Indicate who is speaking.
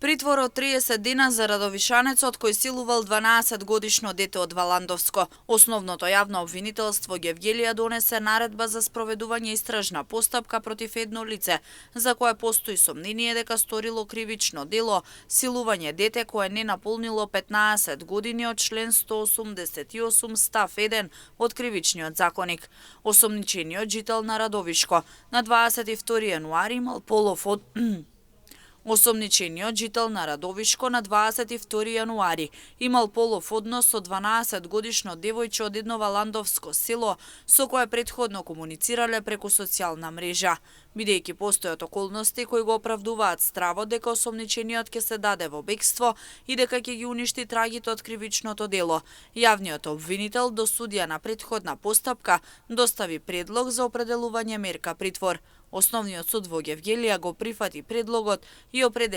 Speaker 1: Притвор од 30 дена за Радовишанецот кој силувал 12-годишно дете од Валандовско. Основното јавно обвинителство Гевгелија донесе наредба за спроведување истражна постапка против едно лице, за кое постои сомнение дека сторило кривично дело силување дете кое не наполнило 15 години од член 188 став 1 од Кривичниот законник. Осомничениот жител на Радовишко на 22 јануари имал полов од Осомничениот жител на Радовишко на 22 јануари имал полов однос со 12-годишно девојче од едно валандовско село со кое претходно комуницирале преку социјална мрежа. Бидејќи постојат околности кои го оправдуваат стравот дека осомничениот ќе се даде во бегство и дека ќе ги уништи трагите од кривичното дело, јавниот обвинител до судија на претходна постапка достави предлог за определување мерка притвор. Основниот суд во Гевгелија го прифати предлогот и определи